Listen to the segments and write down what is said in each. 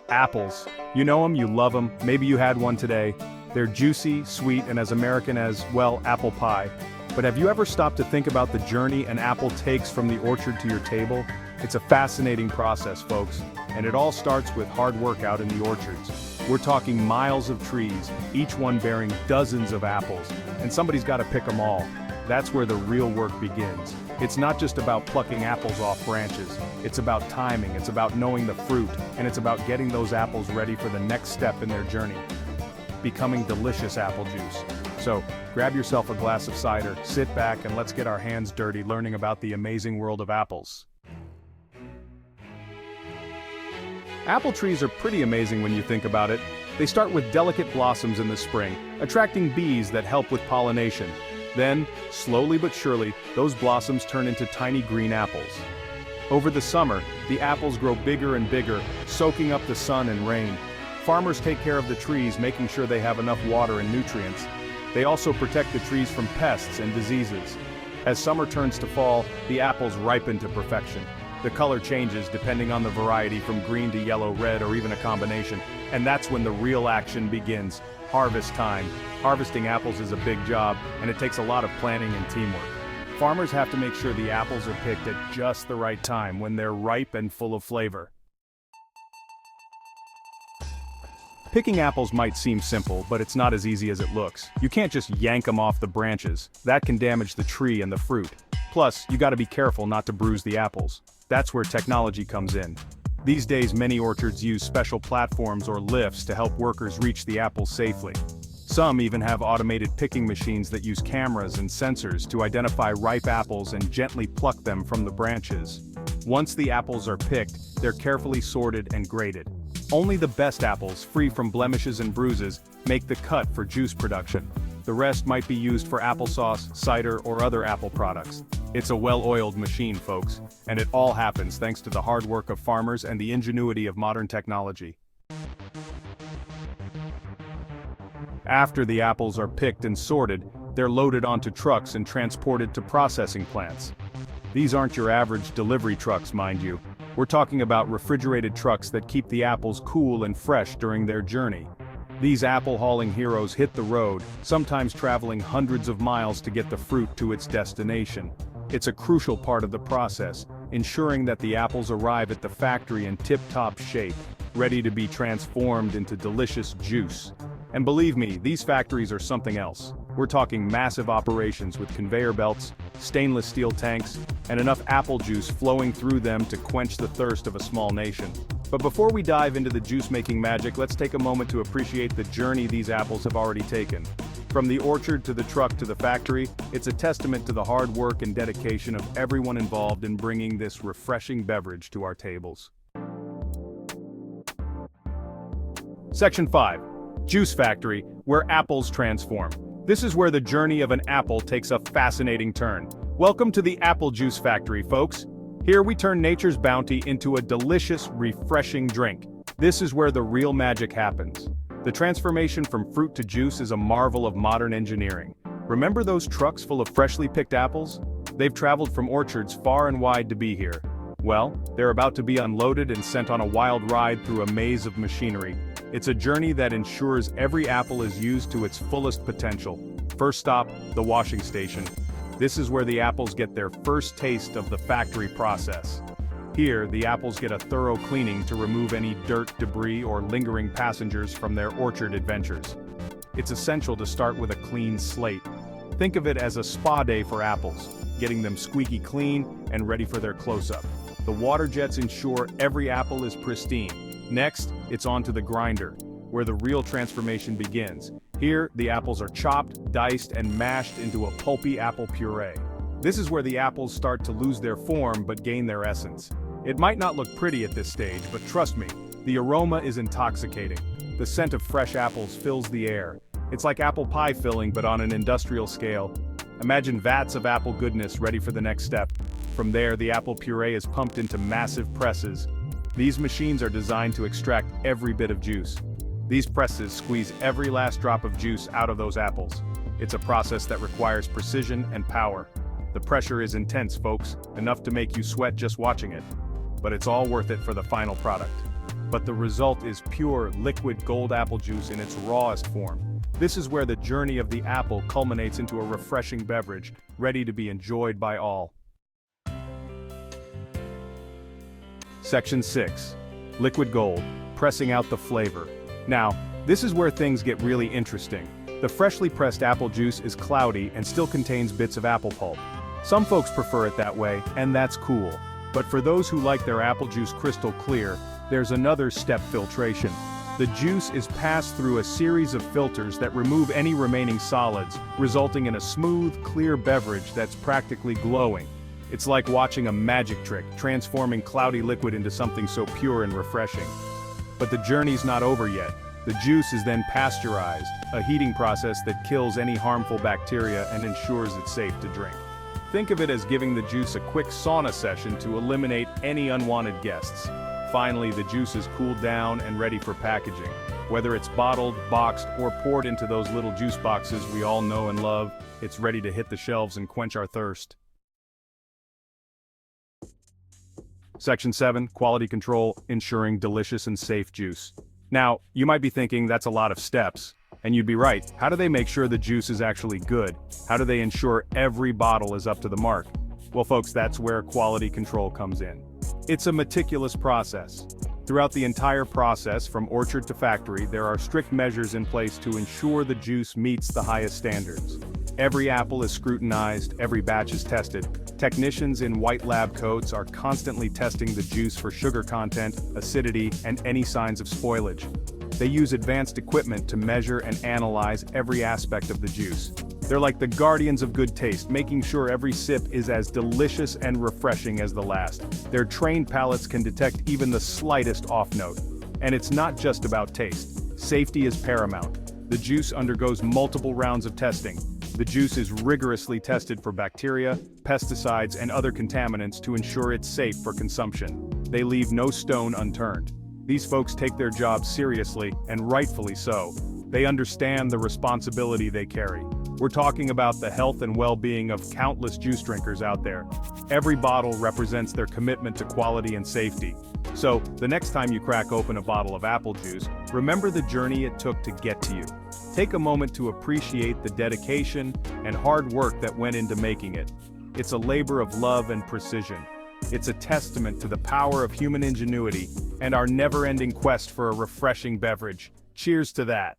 Apples. You know them, you love them, maybe you had one today. They're juicy, sweet, and as American as, well, apple pie. But have you ever stopped to think about the journey an apple takes from the orchard to your table? It's a fascinating process, folks, and it all starts with hard work out in the orchards. We're talking miles of trees, each one bearing dozens of apples, and somebody's got to pick them all. That's where the real work begins. It's not just about plucking apples off branches. It's about timing, it's about knowing the fruit, and it's about getting those apples ready for the next step in their journey. Becoming delicious apple juice. So, grab yourself a glass of cider, sit back, and let's get our hands dirty learning about the amazing world of apples. Apple trees are pretty amazing when you think about it. They start with delicate blossoms in the spring, attracting bees that help with pollination. Then, slowly but surely, those blossoms turn into tiny green apples. Over the summer, the apples grow bigger and bigger, soaking up the sun and rain. Farmers take care of the trees, making sure they have enough water and nutrients. They also protect the trees from pests and diseases. As summer turns to fall, the apples ripen to perfection. The color changes depending on the variety, from green to yellow, red, or even a combination. And that's when the real action begins. Harvest time. Harvesting apples is a big job, and it takes a lot of planning and teamwork. Farmers have to make sure the apples are picked at just the right time, when they're ripe and full of flavor. Picking apples might seem simple, but it's not as easy as it looks. You can't just yank them off the branches. That can damage the tree and the fruit. Plus, you gotta be careful not to bruise the apples. That's where technology comes in. These days, many orchards use special platforms or lifts to help workers reach the apples safely. Some even have automated picking machines that use cameras and sensors to identify ripe apples and gently pluck them from the branches. Once the apples are picked, they're carefully sorted and graded. Only the best apples, free from blemishes and bruises, make the cut for juice production. The rest might be used for applesauce, cider, or other apple products. It's a well-oiled machine, folks, and it all happens thanks to the hard work of farmers and the ingenuity of modern technology. After the apples are picked and sorted, they're loaded onto trucks and transported to processing plants. These aren't your average delivery trucks, mind you. We're talking about refrigerated trucks that keep the apples cool and fresh during their journey. These apple-hauling heroes hit the road, sometimes traveling hundreds of miles to get the fruit to its destination. It's a crucial part of the process, ensuring that the apples arrive at the factory in tip-top shape, ready to be transformed into delicious juice. And believe me, these factories are something else. We're talking massive operations with conveyor belts, stainless steel tanks, and enough apple juice flowing through them to quench the thirst of a small nation. But before we dive into the juice-making magic, let's take a moment to appreciate the journey these apples have already taken. From the orchard to the truck to the factory, it's a testament to the hard work and dedication of everyone involved in bringing this refreshing beverage to our tables. Section 5. Juice Factory, where apples transform. This is where the journey of an apple takes a fascinating turn. Welcome to the Apple Juice Factory, folks. Here we turn nature's bounty into a delicious, refreshing drink. This is where the real magic happens. The transformation from fruit to juice is a marvel of modern engineering. Remember those trucks full of freshly picked apples? They've traveled from orchards far and wide to be here. Well, they're about to be unloaded and sent on a wild ride through a maze of machinery. It's a journey that ensures every apple is used to its fullest potential. First stop, the washing station. This is where the apples get their first taste of the factory process. Here, the apples get a thorough cleaning to remove any dirt, debris, or lingering passengers from their orchard adventures. It's essential to start with a clean slate. Think of it as a spa day for apples, getting them squeaky clean and ready for their close-up. The water jets ensure every apple is pristine. Next, it's on to the grinder, where the real transformation begins. Here, the apples are chopped, diced, and mashed into a pulpy apple puree. This is where the apples start to lose their form but gain their essence. It might not look pretty at this stage, but trust me, the aroma is intoxicating. The scent of fresh apples fills the air. It's like apple pie filling, but on an industrial scale. Imagine vats of apple goodness ready for the next step. From there, the apple puree is pumped into massive presses. These machines are designed to extract every bit of juice. These presses squeeze every last drop of juice out of those apples. It's a process that requires precision and power. The pressure is intense, folks, enough to make you sweat just watching it. But it's all worth it for the final product. but the result is pure, liquid gold apple juice in its rawest form. This is where the journey of the apple culminates into a refreshing beverage, ready to be enjoyed by all. Section 6. Liquid gold, pressing out the flavor. Now, this is where things get really interesting. The freshly pressed apple juice is cloudy and still contains bits of apple pulp. Some folks prefer it that way, and that's cool. But for those who like their apple juice crystal clear, there's another step: filtration. The juice is passed through a series of filters that remove any remaining solids, resulting in a smooth, clear beverage that's practically glowing. It's like watching a magic trick, transforming cloudy liquid into something so pure and refreshing. But the journey's not over yet. The juice is then pasteurized, a heating process that kills any harmful bacteria and ensures it's safe to drink. Think of it as giving the juice a quick sauna session to eliminate any unwanted guests. Finally, the juice is cooled down and ready for packaging. Whether it's bottled, boxed, or poured into those little juice boxes we all know and love, it's ready to hit the shelves and quench our thirst. Section 7. Quality control, ensuring delicious and safe juice. Now, you might be thinking that's a lot of steps. And you'd be right. How do they make sure the juice is actually good? How do they ensure every bottle is up to the mark? Well, folks, that's where quality control comes in. It's a meticulous process. Throughout the entire process, from orchard to factory, there are strict measures in place to ensure the juice meets the highest standards. Every apple is scrutinized, every batch is tested. Technicians in white lab coats are constantly testing the juice for sugar content, acidity, and any signs of spoilage. They use advanced equipment to measure and analyze every aspect of the juice. They're like the guardians of good taste, making sure every sip is as delicious and refreshing as the last. Their trained palates can detect even the slightest off note. And it's not just about taste. Safety is paramount. The juice undergoes multiple rounds of testing. The juice is rigorously tested for bacteria, pesticides, and other contaminants to ensure it's safe for consumption. They leave no stone unturned. These folks take their job seriously, and rightfully so. They understand the responsibility they carry. We're talking about the health and well-being of countless juice drinkers out there. Every bottle represents their commitment to quality and safety. So, the next time you crack open a bottle of apple juice, remember the journey it took to get to you. Take a moment to appreciate the dedication and hard work that went into making it. It's a labor of love and precision. It's a testament to the power of human ingenuity and our never-ending quest for a refreshing beverage. Cheers to that.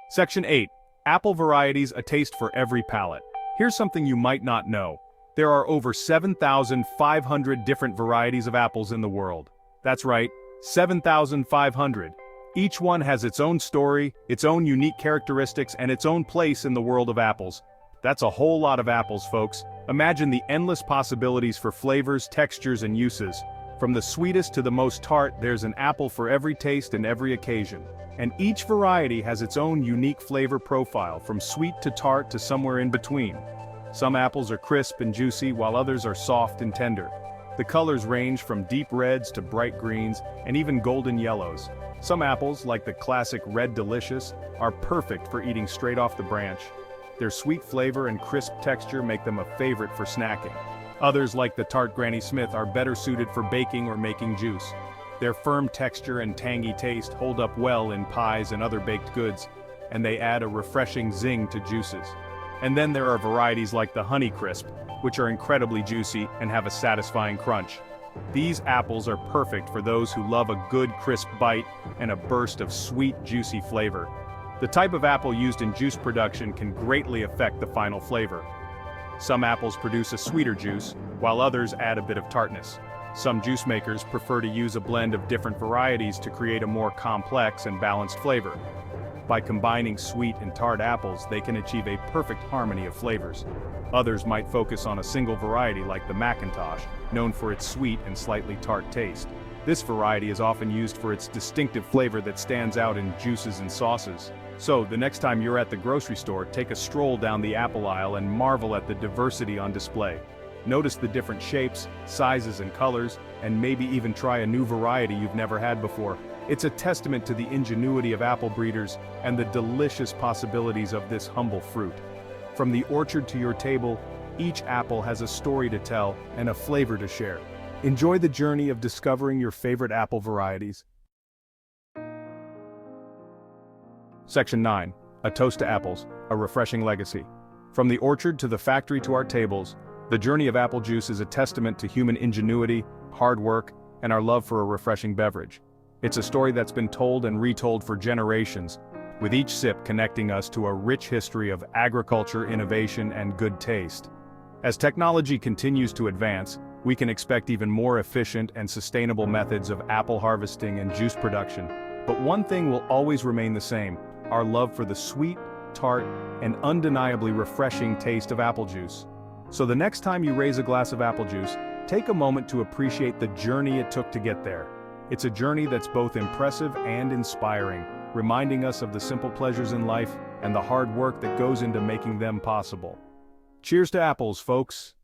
Section 8. Apple varieties, a taste for every palate. Here's something you might not know. There are over 7,500 different varieties of apples in the world. That's right, 7,500. Each one has its own story, its own unique characteristics, and its own place in the world of apples. That's a whole lot of apples, folks. Imagine the endless possibilities for flavors, textures, and uses. From the sweetest to the most tart, there's an apple for every taste and every occasion. And each variety has its own unique flavor profile, from sweet to tart to somewhere in between. Some apples are crisp and juicy, while others are soft and tender. The colors range from deep reds to bright greens, and even golden yellows. Some apples, like the classic Red Delicious, are perfect for eating straight off the branch. Their sweet flavor and crisp texture make them a favorite for snacking. Others, like the tart Granny Smith, are better suited for baking or making juice. Their firm texture and tangy taste hold up well in pies and other baked goods, and they add a refreshing zing to juices. And then there are varieties like the Honey Crisp, which are incredibly juicy and have a satisfying crunch. These apples are perfect for those who love a good crisp bite and a burst of sweet, juicy flavor. The type of apple used in juice production can greatly affect the final flavor. Some apples produce a sweeter juice, while others add a bit of tartness. Some juice makers prefer to use a blend of different varieties to create a more complex and balanced flavor. By combining sweet and tart apples, they can achieve a perfect harmony of flavors. Others might focus on a single variety like the Macintosh, known for its sweet and slightly tart taste. This variety is often used for its distinctive flavor that stands out in juices and sauces. So, the next time you're at the grocery store, take a stroll down the apple aisle and marvel at the diversity on display. Notice the different shapes, sizes, and colors, and maybe even try a new variety you've never had before. It's a testament to the ingenuity of apple breeders and the delicious possibilities of this humble fruit. From the orchard to your table, each apple has a story to tell and a flavor to share. Enjoy the journey of discovering your favorite apple varieties. Section 9. A Toast to Apples, a Refreshing Legacy. From the orchard to the factory to our tables, the journey of apple juice is a testament to human ingenuity, hard work, and our love for a refreshing beverage. It's a story that's been told and retold for generations, with each sip connecting us to a rich history of agriculture, innovation, and good taste. As technology continues to advance, we can expect even more efficient and sustainable methods of apple harvesting and juice production. But one thing will always remain the same: our love for the sweet, tart, and undeniably refreshing taste of apple juice. So the next time you raise a glass of apple juice, take a moment to appreciate the journey it took to get there. It's a journey that's both impressive and inspiring, reminding us of the simple pleasures in life and the hard work that goes into making them possible. Cheers to apples, folks!